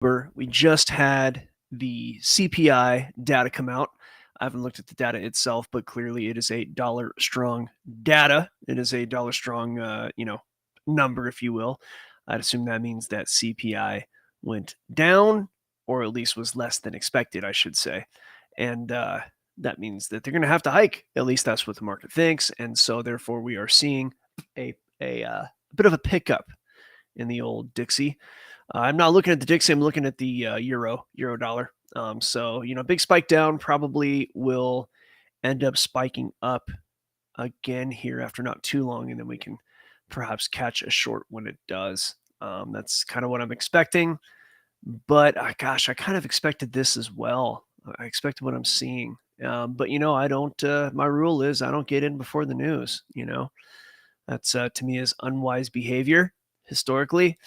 We just had the CPI data come out. I haven't looked at the data itself, but clearly it is a dollar strong data. It is a dollar strong, number, if you will. I'd assume that means that CPI went down, or at least was less than expected, I should say. And that means that they're going to have to hike. At least that's what the market thinks. And so, therefore, we are seeing a bit of a pickup in the old Dixie. I'm not looking at the Dixie. I'm looking at the euro dollar. So big spike down probably will end up spiking up again here after not too long, and then we can perhaps catch a short when it does. That's kind of what I'm expecting. But gosh, I kind of expected this as well. I expected what I'm seeing. But I don't. My rule is I don't get in before the news. That's to me is unwise behavior historically.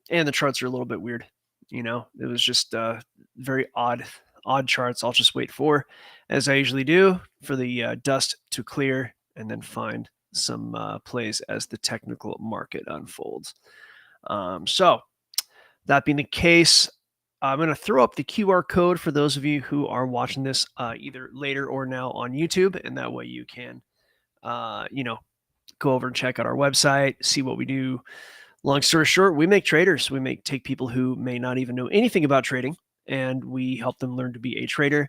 And the charts are a little bit weird. It was just very odd charts. I'll just wait for, as I usually do, for the dust to clear and then find some plays as the technical market unfolds. So that being the case, I'm going to throw up the QR code for those of you who are watching this either later or now on YouTube, and that way you can, go over and check out our website, see what we do. Long story short, we make traders. We take people who may not even know anything about trading, and we help them learn to be a trader.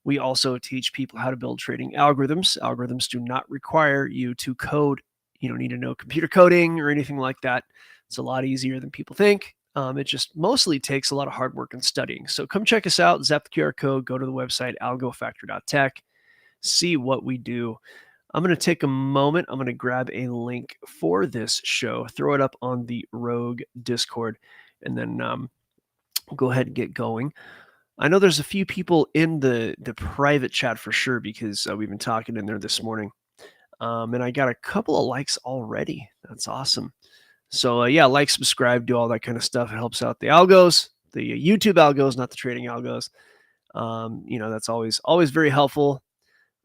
We also teach people how to build trading algorithms. Algorithms do not require you to code. You don't need to know computer coding or anything like that. It's a lot easier than people think. It just mostly takes a lot of hard work and studying. So come check us out. Zap the QR code. Go to the website, algofactory.tech. See what we do. I'm going to take a moment. I'm going to grab a link for this show, throw it up on the Rogue Discord, and then go ahead and get going. I know there's a few people in the private chat for sure because we've been talking in there this morning. And I got a couple of likes already. That's awesome. So like, subscribe, do all that kind of stuff. It helps out the algos, the YouTube algos, not the trading algos. That's always very helpful.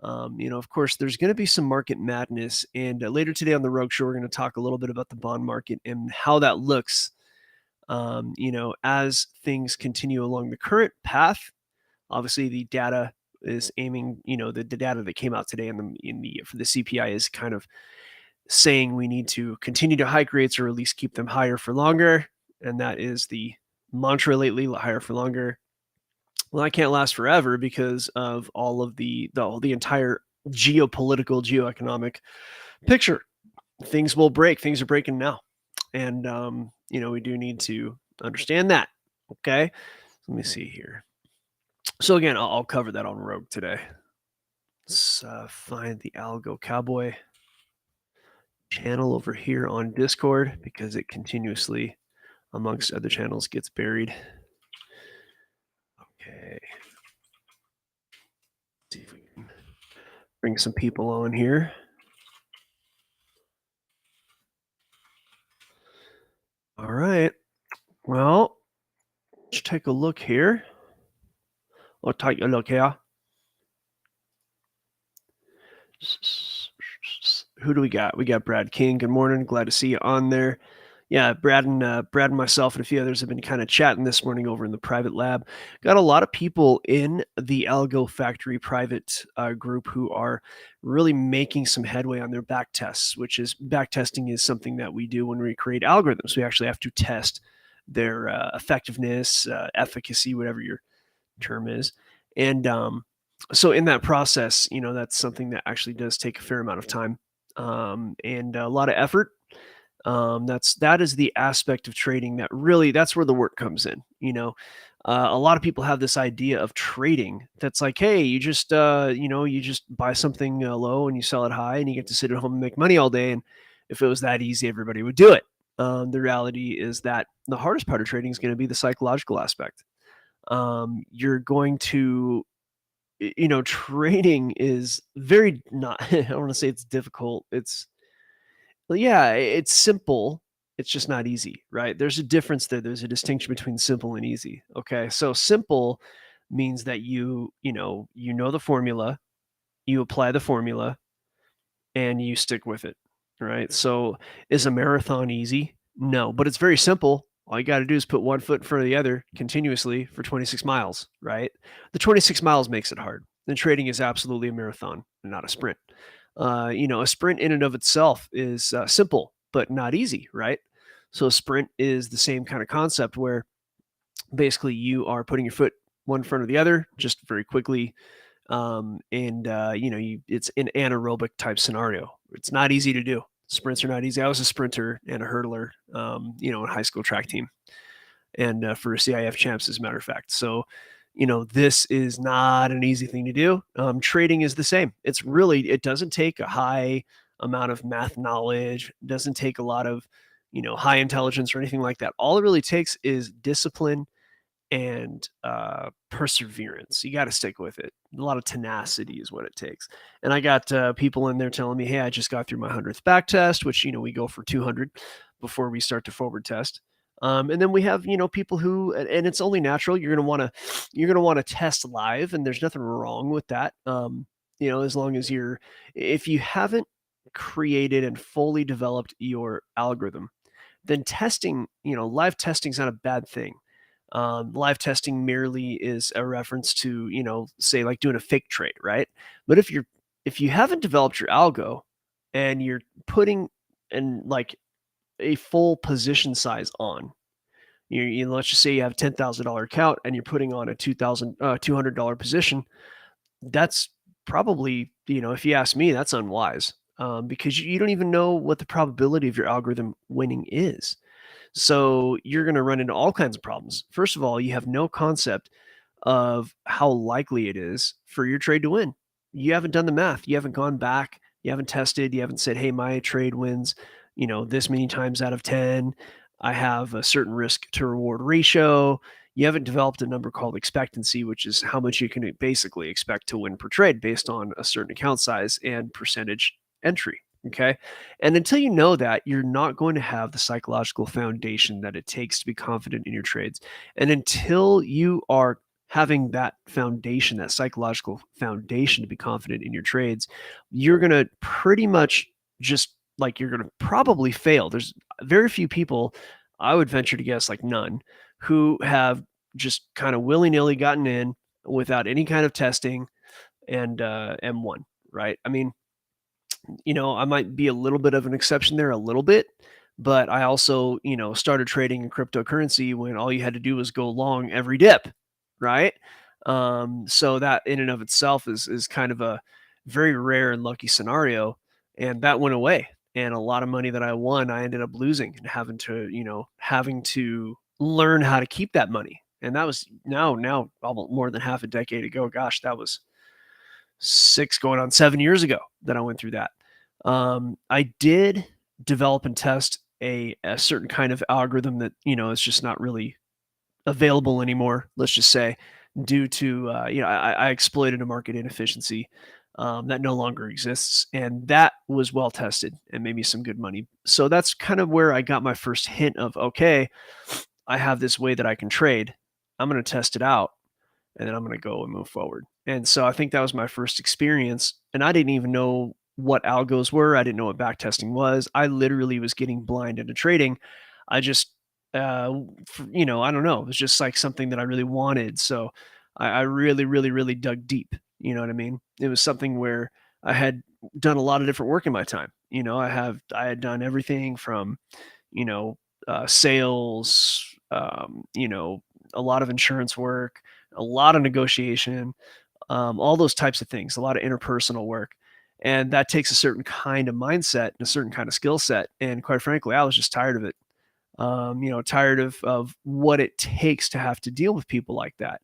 Of course, there's going to be some market madness. And later today on the Rogue Show, we're going to talk a little bit about the bond market and how that looks, as things continue along the current path. Obviously, the data is aiming, the data that came out today for the CPI is kind of saying we need to continue to hike rates or at least keep them higher for longer. And that is the mantra lately, higher for longer. Well, that can't last forever because of all of the entire geopolitical, geoeconomic picture. Things will break. Things are breaking now. And, we do need to understand that. Okay. Let me see here. So again, I'll cover that on Rogue today. Let's find the Algo Cowboy channel over here on Discord because it continuously, amongst other channels, gets buried. Okay. See if we can bring some people on here. All right. Well, let's take a look here. I'll take a look here. Who do we got? We got Brad King. Good morning. Glad to see you on there. Yeah, Brad and myself and a few others have been kind of chatting this morning over in the private lab. Got a lot of people in the Algo Factory private group who are really making some headway on their back tests, which is back testing is something that we do when we create algorithms. We actually have to test their effectiveness, efficacy, whatever your term is. And so in that process, that's something that actually does take a fair amount of time and a lot of effort. That is the aspect of trading that's where the work comes in. A lot of people have this idea of trading that's like, hey, you just buy something low and you sell it high and you get to sit at home and make money all day. And if it was that easy, everybody would do it. The reality is that the hardest part of trading is going to be the psychological aspect. You're going to, trading is very not, I don't want to say it's difficult. It's simple. It's just not easy, right? There's a difference there. There's a distinction between simple and easy. Okay. So simple means that you know the formula, you apply the formula and you stick with it. Right. So is a marathon easy? No, but it's very simple. All you got to do is put one foot in front of the other continuously for 26 miles, right? The 26 miles makes it hard. And trading is absolutely a marathon, not a sprint. A sprint in and of itself is simple, but not easy, right? So a sprint is the same kind of concept where basically you are putting your foot one in front of the other just very quickly. It's an anaerobic type scenario. It's not easy to do. Sprints are not easy. I was a sprinter and a hurdler, in high school track team and for CIF champs, as a matter of fact. So, this is not an easy thing to do. Trading is the same. It doesn't take a high amount of math knowledge, it doesn't take a lot of, high intelligence or anything like that. All it really takes is discipline and perseverance. You got to stick with it. A lot of tenacity is what it takes. And I got people in there telling me, "Hey, I just got through my 100th back test," which we go for 200 before we start to forward test. And then we have people who, and it's only natural. You're gonna want to test live, and there's nothing wrong with that. As long as if you haven't created and fully developed your algorithm, then testing, live testing is not a bad thing. Live testing merely is a reference to, say like doing a fake trade, right? But if you haven't developed your algo and you're putting in like a full position size on, let's just say you have a $10,000 account and you're putting on a $200 position, that's probably, if you ask me, that's unwise, because you don't even know what the probability of your algorithm winning is. So you're going to run into all kinds of problems. First of all, you have no concept of how likely it is for your trade to win. You haven't done the math. You haven't gone back. You haven't tested. You haven't said, "Hey, my trade wins, this many times out of 10. I have a certain risk to reward ratio." You haven't developed a number called expectancy, which is how much you can basically expect to win per trade based on a certain account size and percentage entry. Okay. And until you know that, you're not going to have the psychological foundation that it takes to be confident in your trades. And until you are having that foundation, that psychological foundation to be confident in your trades, you're going to pretty much just like you're going to probably fail. There's very few people, I would venture to guess like none, who have just kind of willy nilly gotten in without any kind of testing and won, right? I mean, I might be a little bit of an exception there, a little bit, but I also, started trading in cryptocurrency when all you had to do was go long every dip, right? So that in and of itself is kind of a very rare and lucky scenario, and that went away. And a lot of money that I won, I ended up losing and having to learn how to keep that money. And that was now almost more than half a decade ago. Gosh, that was 6 going on 7 years ago that I went through that. I did develop and test a certain kind of algorithm that, is just not really available anymore, let's just say, due to, I exploited a market inefficiency that no longer exists. And that was well tested and made me some good money. So that's kind of where I got my first hint of, okay, I have this way that I can trade. I'm going to test it out and then I'm going to go and move forward. And so I think that was my first experience. And I didn't even know what algos were. I didn't know what backtesting was. I literally was getting blind into trading. I just, I don't know. It was just like something that I really wanted. So I really, really, really dug deep. You know what I mean? It was something where I had done a lot of different work in my time. I had done everything from, sales, a lot of insurance work, a lot of negotiation, all those types of things, a lot of interpersonal work. And that takes a certain kind of mindset and a certain kind of skill set. And quite frankly, I was just tired of it. Tired of what it takes to have to deal with people like that.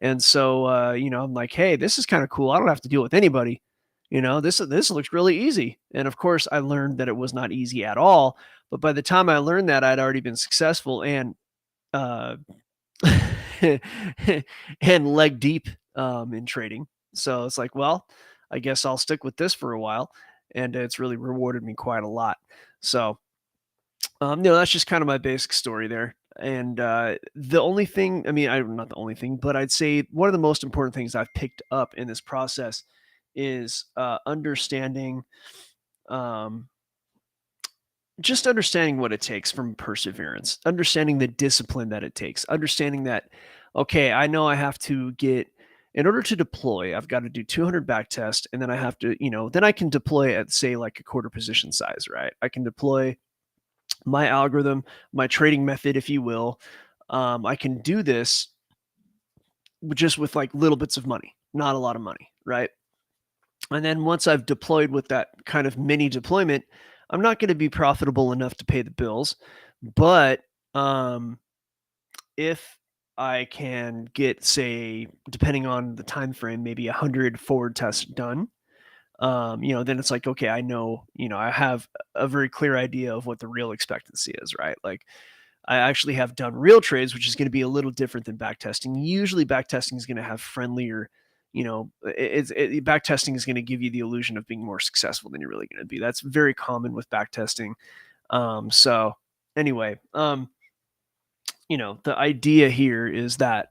And so, I'm like, hey, this is kind of cool. I don't have to deal with anybody. This looks really easy. And of course, I learned that it was not easy at all. But by the time I learned that, I'd already been successful and uh, and leg deep in trading. So it's like, well, I guess I'll stick with this for a while, and it's really rewarded me quite a lot. So, that's just kind of my basic story there. And the only thing, I mean, not the only thing, but I'd say one of the most important things I've picked up in this process is understanding um, just understanding what it takes from perseverance, understanding the discipline that it takes, understanding that, okay, I know I have to get, in order to deploy, I've got to do 200 back tests, and then I have to, then I can deploy at, say, like a quarter position size, right? I can deploy my algorithm, my trading method, if you will. I can do this just with like little bits of money, not a lot of money, right? And then once I've deployed with that kind of mini deployment, I'm not going to be profitable enough to pay the bills. But um, if I can get, say, depending on the time frame, maybe 100 forward tests done, then it's like, okay, I know, I have a very clear idea of what the real expectancy is, right? Like, I actually have done real trades, which is going to be a little different than backtesting. Usually, backtesting is going to have friendlier, backtesting is going to give you the illusion of being more successful than you're really going to be. That's very common with backtesting. So anyway, the idea here is that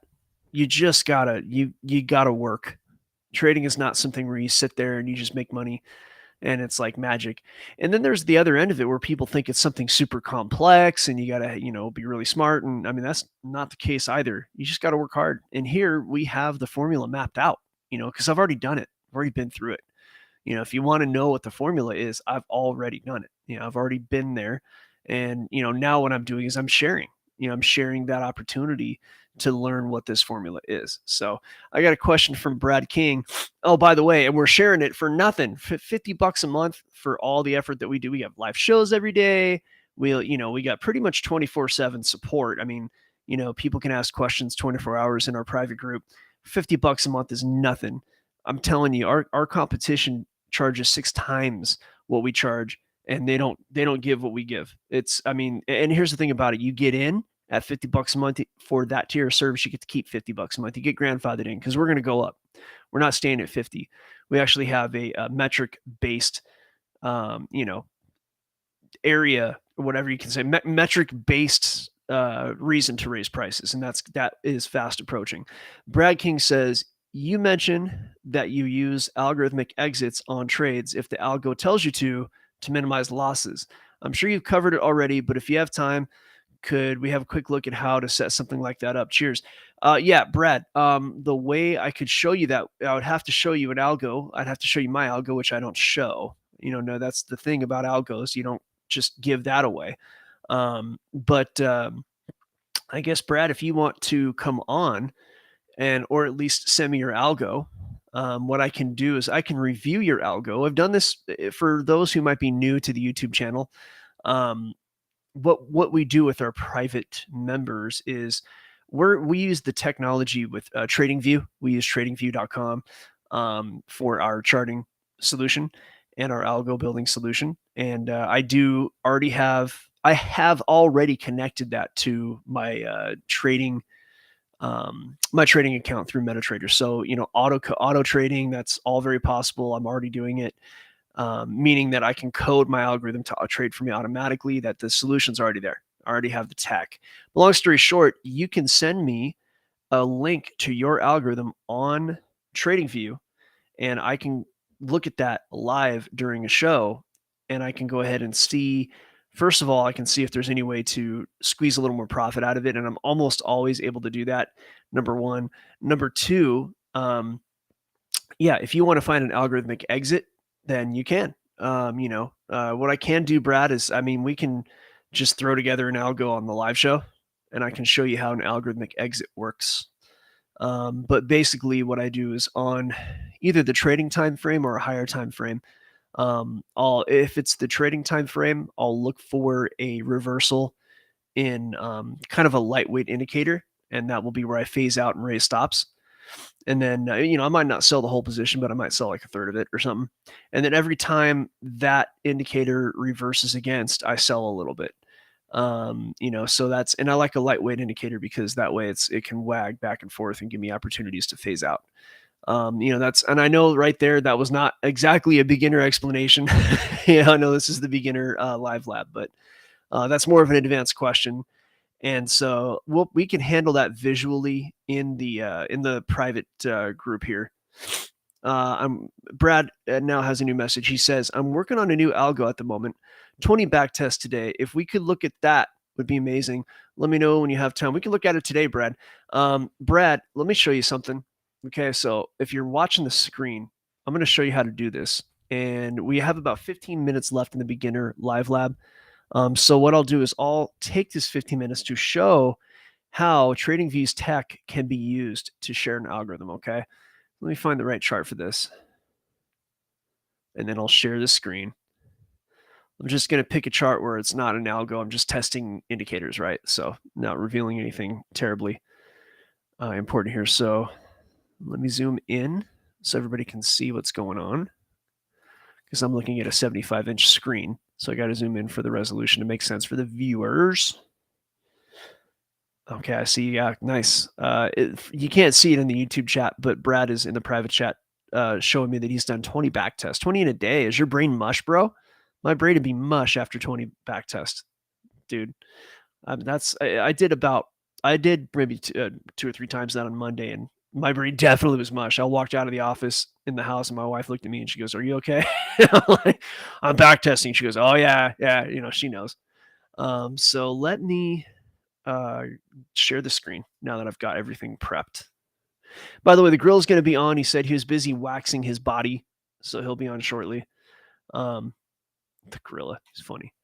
you gotta work. Trading is not something where you sit there and you just make money and it's like magic. And then there's the other end of it where people think it's something super complex and you got to, be really smart. And I mean, that's not the case either. You just got to work hard. And here we have the formula mapped out, because I've already done it. I've already been through it. If you want to know what the formula is, I've already done it. I've already been there. And, now what I'm doing is I'm sharing. I'm sharing that opportunity to learn what this formula is. So I got a question from Brad King. Oh, by the way, and we're sharing it for nothing. $50 a month for all the effort that we do. We have live shows every day. We got pretty much 24/7 support. I mean, people can ask questions 24 hours in our private group. $50 a month is nothing. I'm telling you, our competition charges 6 times what we charge, and they don't give what we give. And here's the thing about it: you get in at $50 a month for that tier of service, you get to keep $50 a month. You get grandfathered in because we're going to go up. We're not staying at 50. We actually have a metric based, area or whatever you can say, metric based reason to raise prices, and that is fast approaching. Brad King says, you mentioned that you use algorithmic exits on trades if the algo tells you to minimize losses. I'm sure you've covered it already, but if you have time, could we have a quick look at how to set something like that up? Cheers. Yeah, Brad. The way I could show you that, I would have to show you an algo. I'd have to show you my algo, which I don't show. No, that's the thing about algos. You don't just give that away. But I guess, Brad, if you want to come on or at least send me your algo, what I can do is I can review your algo. I've done this for those who might be new to the YouTube channel. Um, what we do with our private members is we use the technology with TradingView. We use tradingview.com for our charting solution and our algo building solution. And I have already connected that to my my trading account through MetaTrader. So, auto trading, that's all very possible. I'm already doing it. Meaning that I can code my algorithm to trade for me automatically, that the solution's already there. I already have the tech. But long story short, you can send me a link to your algorithm on TradingView, and I can look at that live during a show, and I can go ahead and see. First of all, I can see if there's any way to squeeze a little more profit out of it, and I'm almost always able to do that. Number one. Number two, yeah, if you want to find an algorithmic exit, then you can. What I can do, Brad, is we can just throw together an algo on the live show, and I can show you how an algorithmic exit works. But basically, what I do is on either the trading time frame or a higher time frame. If it's the trading time frame, I'll look for a reversal in kind of a lightweight indicator, and that will be where I phase out and raise stops. And then, I might not sell the whole position, but I might sell like a third of it or something. And then every time that indicator reverses against, I sell a little bit. And I like a lightweight indicator because that way it can wag back and forth and give me opportunities to phase out. And I know right there, that was not exactly a beginner explanation. I know this is the beginner live lab, but that's more of an advanced question. And so we can handle that visually in the private group here. Brad now has a new message. He says, I'm working on a new algo at the moment 20 back tests today. If we could look at that, would be amazing. Let me know when you have time. We can look at it today, Brad. Brad, let me show you something. Okay, so if you're watching the screen, I'm going to show you how to do this. And we have about 15 minutes left in the beginner live lab. So what I'll do is I'll take this 15 minutes to show how TradingView's tech can be used to share an algorithm, okay? Let me find the right chart for this. And then I'll share the screen. I'm just going to pick a chart where it's not an algo. I'm just testing indicators, right? So not revealing anything terribly important here. So let me zoom in so everybody can see what's going on, because I'm looking at a 75-inch screen. So I got to zoom in for the resolution to make sense for the viewers. Okay, I see. Yeah, nice. You can't see it in the YouTube chat, but Brad is in the private chat showing me that he's done 20 back tests. 20 in a day. Is your brain mush, bro? My brain would be mush after 20 back tests, dude. I did maybe 2 or 3 times that on Monday, and my brain definitely was mush. I walked out of the office in the house, and my wife looked at me and she goes, "Are you okay?" I'm back testing. She goes, "Oh yeah, yeah." She knows. So let me share the screen now that I've got everything prepped. By the way, the grill is going to be on. He said he was busy waxing his body, so he'll be on shortly. The gorilla is funny.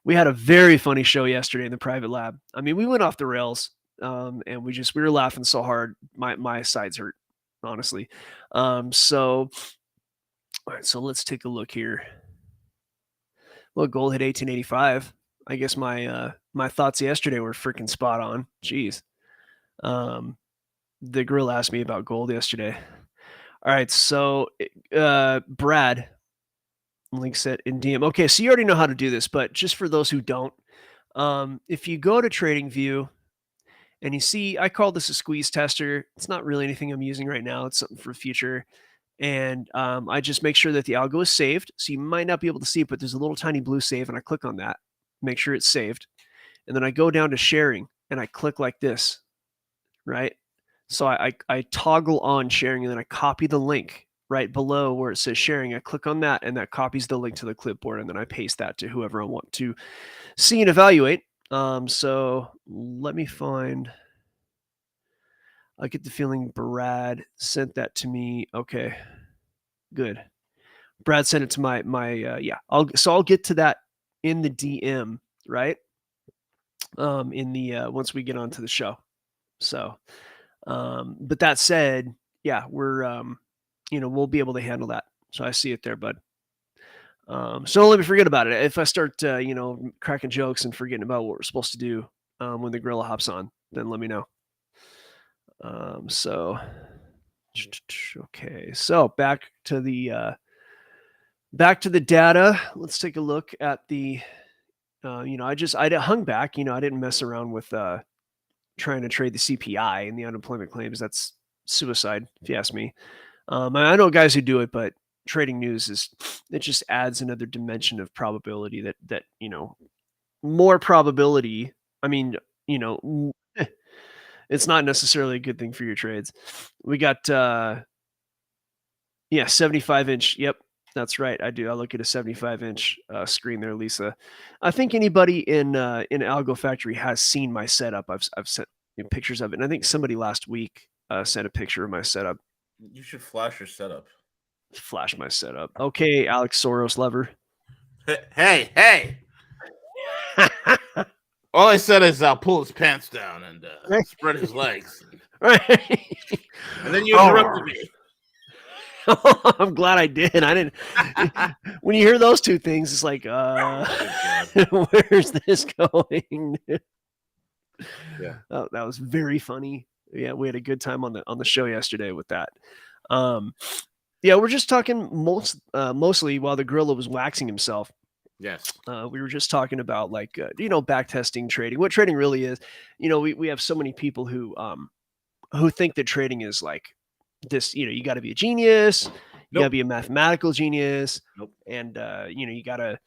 We had a very funny show yesterday in the private lab. I mean, we went off the rails, and we were laughing so hard. My sides hurt, honestly. So let's take a look here. Well, gold hit 1885. I guess my thoughts yesterday were freaking spot on. Jeez. The girl asked me about gold yesterday. All right, so Brad links it in DM. Okay, so you already know how to do this, but just for those who don't, if you go to TradingView and you see, I call this a squeeze tester. It's not really anything I'm using right now. It's something for the future. And I just make sure that the algo is saved. So you might not be able to see it, but there's a little tiny blue save, and I click on that, make sure it's saved. And then I go down to sharing and I click like this, right? So I toggle on sharing, and then I copy the link right below where it says sharing. I click on that, and that copies the link to the clipboard, and then I paste that to whoever I want to see and evaluate. So let me find. I get the feeling Brad sent that to me. Okay, good. Brad sent it to my yeah. I'll get to that in the DM, right? In the once we get onto the show. So, but that said, yeah, we're we'll be able to handle that. So I see it there, bud. So don't let me forget about it. If I start cracking jokes and forgetting about what we're supposed to do when the gorilla hops on, then let me know. So okay, so back to the data. Let's take a look at the I hung back. I didn't mess around with trying to trade the CPI and the unemployment claims. That's suicide, if you ask me. I know guys who do it, but trading news it just adds another dimension of probability that more probability. I mean, it's not necessarily a good thing for your trades. We got 75-inch. Yep, that's right. I do. I look at a 75-inch screen there, Lisa. I think anybody in Algo Factory has seen my setup. I've sent pictures of it, and I think somebody last week sent a picture of my setup. You should flash your setup. Flash my setup. Okay, Alex Soros lover. Hey! All I said is pull his pants down and spread his legs. Right. And then you interrupted me. I'm glad I did. I didn't. When you hear those two things, it's like, where's this going? Yeah. Oh, that was very funny. Yeah, we had a good time on the show yesterday with that. Yeah, we're just talking mostly while the gorilla was waxing himself. Yes. We were just talking about back testing trading, what trading really is. We have so many people who think that trading is like this. You got to be a genius. You got to be a mathematical genius. And you got to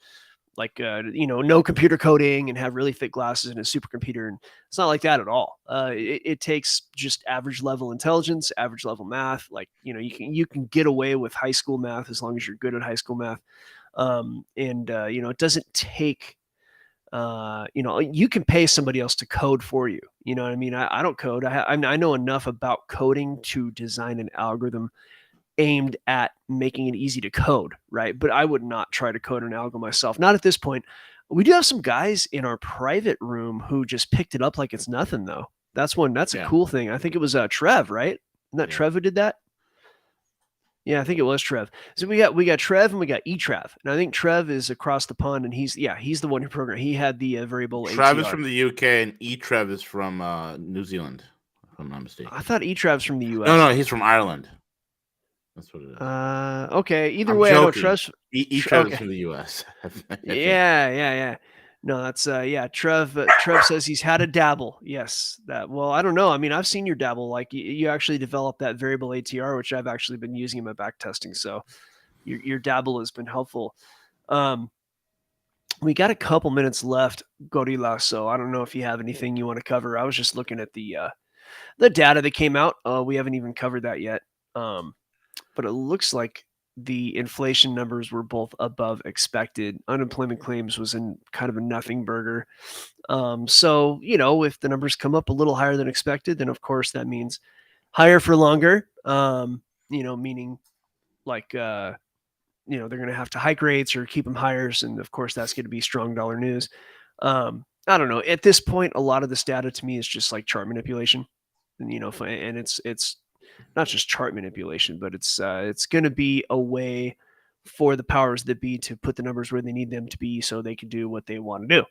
know computer coding and have really thick glasses and a supercomputer. And it's not like that at all. It takes just average level intelligence, average level math. You can get away with high school math as long as you're good at high school math. It doesn't take, you can pay somebody else to code for you. You know what I mean? I don't code. I know enough about coding to design an algorithm aimed at making it easy to code, right? But I would not try to code an algo myself. Not at this point. We do have some guys in our private room who just picked it up like it's nothing, though. That's a cool thing. I think it was Trev, right? Isn't that Trev who did that? Yeah, I think it was Trev. So we got Trev and we got eTrev, and I think Trev is across the pond, and he's the one who programmed. He had the variable. Trev ATR. is from the UK, and eTrev is from New Zealand, if I'm not mistaken. I thought eTrev's from the US. No, he's from Ireland. That's what it is. Okay. Either way, I know Trev's eTrev is from the US. Yeah. No, that's Trev. Trev says he's had a dabble. Yes, that. Well, I don't know. I mean, I've seen your dabble. Like you actually developed that variable ATR, which I've actually been using in my back testing. So your dabble has been helpful. We got a couple minutes left, Gorilla. So I don't know if you have anything you want to cover. I was just looking at the data that came out. We haven't even covered that yet. But it looks like the inflation numbers were both above expected. Unemployment claims was in kind of a nothing burger. So, if the numbers come up a little higher than expected, then of course that means higher for longer, meaning like, they're going to have to hike rates or keep them higher. And of course that's going to be strong dollar news. I don't know. At this point, a lot of this data to me is just like chart manipulation, and, and it's not just chart manipulation, but it's going to be a way for the powers that be to put the numbers where they need them to be so they can do what they want to do.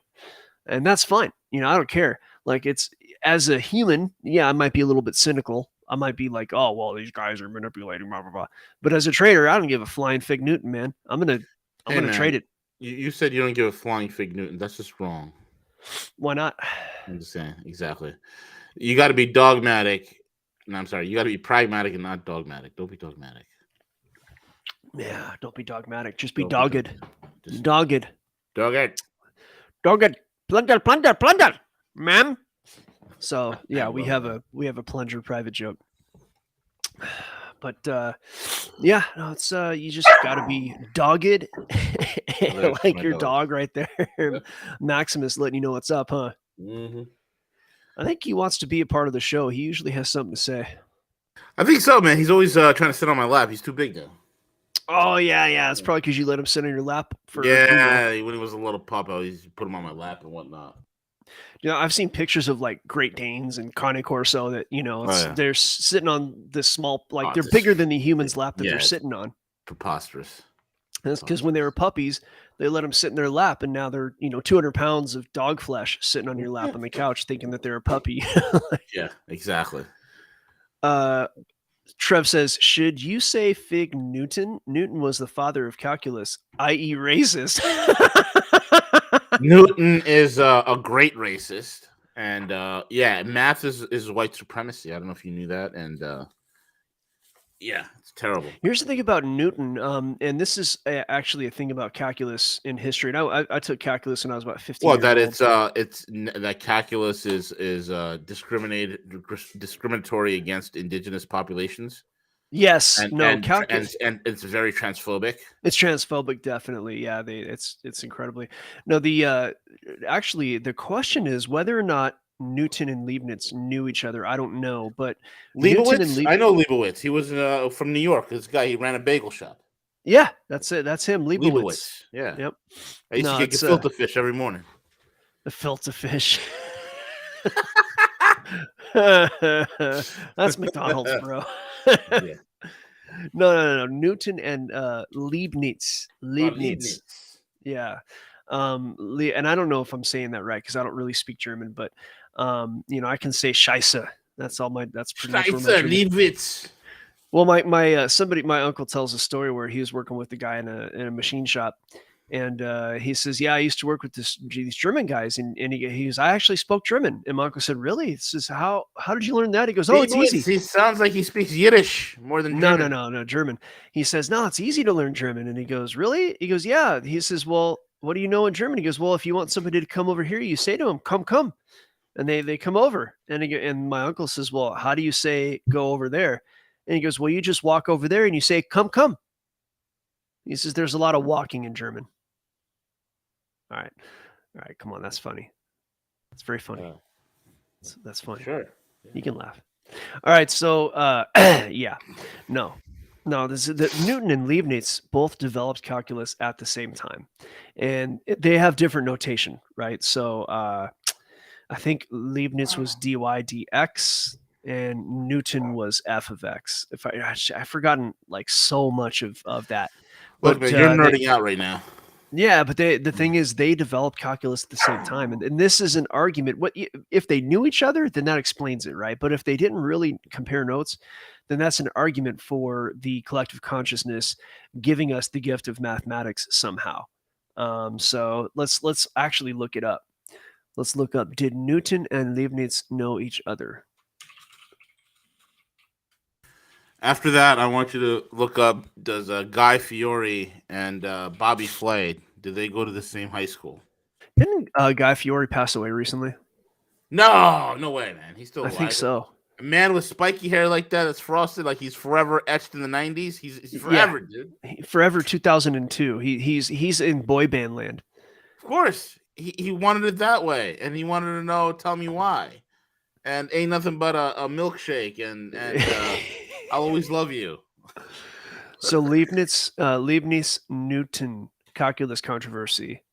And that's fine. I don't care. Like, it's, as a human, I might be a little bit cynical. I might be like, oh, well, these guys are manipulating, blah, blah, blah. But as a trader, I don't give a flying fig Newton, man. I'm going to trade it. You said you don't give a flying fig Newton. That's just wrong. Why not? I'm just saying. Exactly. You got to be dogmatic. No, I'm sorry. You got to be pragmatic and not dogmatic. Don't be dogmatic. Yeah, don't be dogmatic. Just be dogged. Dogged. Plunder, ma'am. So we have a plunger private joke. But it's you just gotta be dogged, like your dog right there. Maximus letting you know what's up, huh? Mm-hmm. I think he wants to be a part of the show. He usually has something to say. I think so, man. He's always trying to sit on my lap. He's too big now. Oh, yeah. It's probably because you let him sit on your lap. When he was a little pup, I always put him on my lap and whatnot. I've seen pictures of like Great Danes and Cane Corso that, they're sitting on this small, they're bigger than the human's lap that they're sitting on. Preposterous. And that's because when they were puppies, they let them sit in their lap, and now they're 200 pounds of dog flesh sitting on your lap on the couch, thinking that they're a puppy. Yeah, exactly. Trev says, should you say fig Newton? Newton was the father of calculus, i.e. racist. Newton is a great racist, and math is white supremacy. I don't know if you knew that, and it's terrible. Here's the thing about Newton, and this is actually a thing about calculus in history. And I took calculus when I was about 15. Well, that that calculus is discriminatory against indigenous populations. Yes, calculus, and it's very transphobic. It's transphobic, definitely. Yeah, it's incredibly. No, the question is whether or not Newton and Leibniz knew each other. I don't know, but Leibowitz, I know Leibowitz. He was from New York. This guy, he ran a bagel shop. Yeah, that's it. That's him, Leibowitz. Yeah. Yep. I used to get filter fish every morning. The filter fish. That's McDonald's, bro. Yeah. No. Newton and Leibniz. Leibniz. Yeah. And I don't know if I'm saying that right because I don't really speak German, but I can say Scheiße. That's pretty much Leibniz. Well, my uncle tells a story where he was working with a guy in a machine shop, and he says, I used to work with these German guys, and he goes, I actually spoke German. And my uncle said, really? He says, how did you learn that? He goes, oh, it's easy. He sounds like he speaks Yiddish more than German. No, German. He says, no, it's easy to learn German. And he goes, really? He goes, yeah. He says, well, what do you know in German? He goes, well, if you want somebody to come over here, you say to them, come. And they come over. And my uncle says, well, how do you say go over there? And he goes, well, you just walk over there and you say, come. He says there's a lot of walking in German. All right, come on, that's funny. It's very funny. That's funny. Sure. You can laugh. All right, so yeah, no, Newton and Leibniz both developed calculus at the same time, and they have different notation, right? So I think Leibniz was dy dx, and Newton was f of x. If I've forgotten like so much of that. Look, But man, you're nerding out right now. yeah, but the thing is, they developed calculus at the same time, and this is an argument. What if they knew each other? Then that explains it, right? But if they didn't really compare notes, then that's an argument for the collective consciousness giving us the gift of mathematics somehow. So let's actually look it up. Let's look up: did Newton and Leibniz know each other? After that, I want you to look up: does Guy Fieri and Bobby Flay, did they go to the same high school? Didn't Guy Fieri pass away recently? No way, man. He's still I alive. think so. A man with spiky hair like that, that's frosted, like he's forever etched in the 90s. He's forever, dude. Forever 2002. He's in boy band land. Of course. He wanted it that way, and he wanted to know, tell me why. And ain't nothing but a milkshake, and I'll always love you. So Leibniz Newton calculus controversy.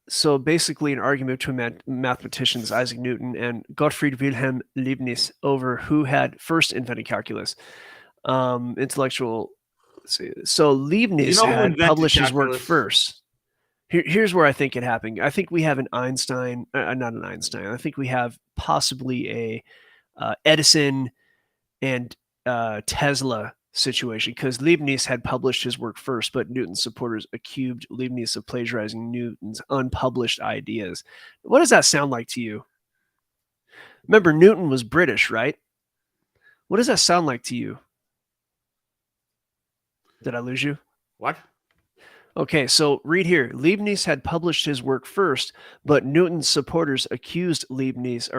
So basically, an argument between mathematicians Isaac Newton and Gottfried Wilhelm Leibniz over who had first invented calculus. Intellectual. Let's see. So Leibniz had published his work first. Here's where I think it happened. I think we have an Einstein, not an Einstein. I think we have possibly a Edison and Tesla situation, because Leibniz had published his work first, but Newton's supporters accused Leibniz of plagiarizing Newton's unpublished ideas. What does that sound like to you? Remember, Newton was British, right? What does that sound like to you? Did I lose you? What? Okay, so read here. Leibniz had published his work first, but Newton's supporters accused Leibniz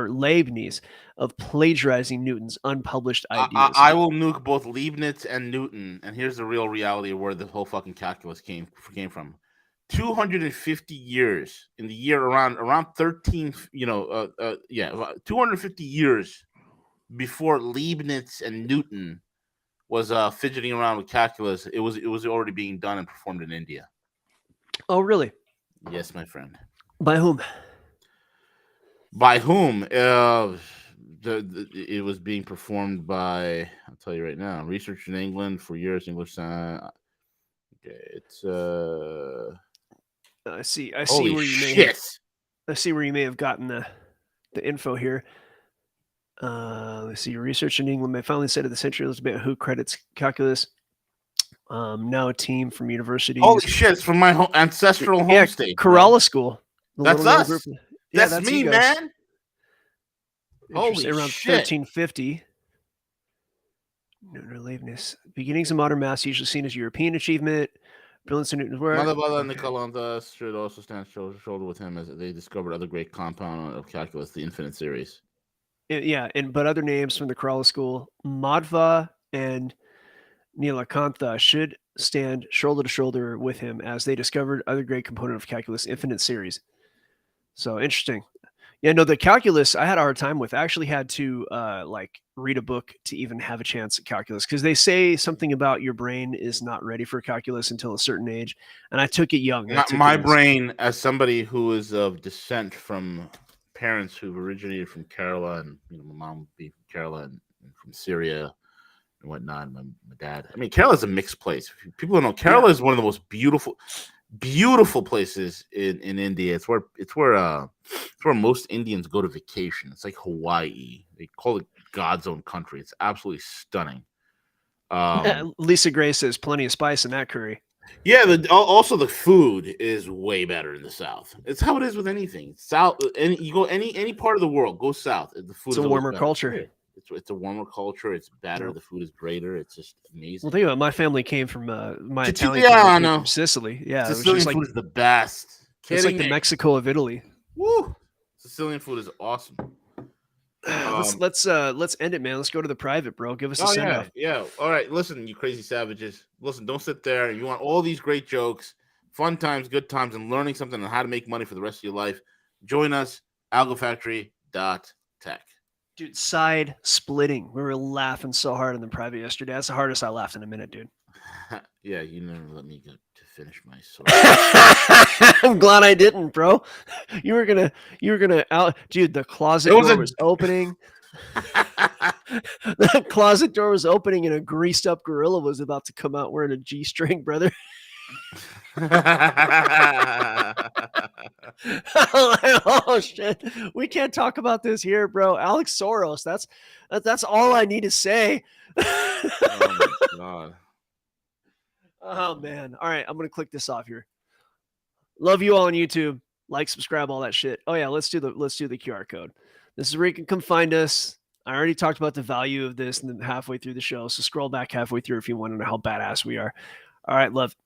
of plagiarizing Newton's unpublished ideas. I will nuke both Leibniz and Newton, and here's the real reality of where the whole fucking calculus came from. 250 years in the year around 13, 250 years before Leibniz and Newton was fidgeting around with calculus. It was already being done and performed in India. Oh, really? Yes, my friend. By whom? By whom? It was being performed by, I'll tell you right now, research in England for years. English. Okay, it's I see. I holy see where you shit. I see where you may have gotten the info here. Let's see. Research in England may finally say to the century about who credits calculus. Now a team from universities. Holy shit! It's from my ancestral home state. Kerala School. That's us. Yeah, that's me, man. Holy around shit. 1350. Leibniz. Beginnings of modern maths usually seen as European achievement. Brilliance in Newton's work. Mother Nicola should also stand shoulder to shoulder with him as they discovered other great compound of calculus, the infinite series. Yeah, but other names from the Kerala School, Madhva and Nilakantha, should stand shoulder to shoulder with him as they discovered other great component of calculus, infinite series. So interesting. Yeah, no, the calculus I had a hard time with. I actually had to read a book to even have a chance at calculus, because they say something about your brain is not ready for calculus until a certain age, and I took it young. My brain, as somebody who is of descent from parents who've originated from Kerala, and my mom would be from Kerala and from Syria and whatnot. My dad. I mean, Kerala is a mixed place. People don't know, Kerala is one of the most beautiful places in India. It's where most Indians go to vacation. It's like Hawaii. They call it God's own country. It's absolutely stunning. Lisa Gray says plenty of spice in that curry. Yeah, also the food is way better in the South. It's how it is with anything. South, and you go any part of the world, go south. The food is a warmer culture. It's a warmer culture. It's better. Yeah. The food is greater. It's just amazing. Well, think about it. My family came from Italian family from Sicily. Yeah, Sicilian food is the best. It's like the Mexico of Italy. Woo! Sicilian food is awesome. let's end it, man. Let's go to the private, bro. Give us a Oh send yeah, off. yeah. All right, listen, you crazy savages. Listen, don't sit there. You want all these great jokes, fun times, good times, and learning something on how to make money for the rest of your life. Join us, algofactory.tech. Dude, side splitting. We were laughing so hard in the private yesterday. That's the hardest I laughed in a minute, dude. Yeah, you never let me get to finish my story. I'm glad I didn't, bro. You were gonna out, dude. The closet door was opening. The closet door was opening, and a greased up gorilla was about to come out wearing a G-string, brother. Oh shit, we can't talk about this here, bro. Alex Soros. That's all I need to say. Oh my god. Oh man. All right, I'm gonna click this off here. Love you all on YouTube. Like, subscribe, all that shit. Oh yeah, let's do the QR code. This is where you can come find us. I already talked about the value of this and then halfway through the show. So scroll back halfway through if you want to know how badass we are. All right, love.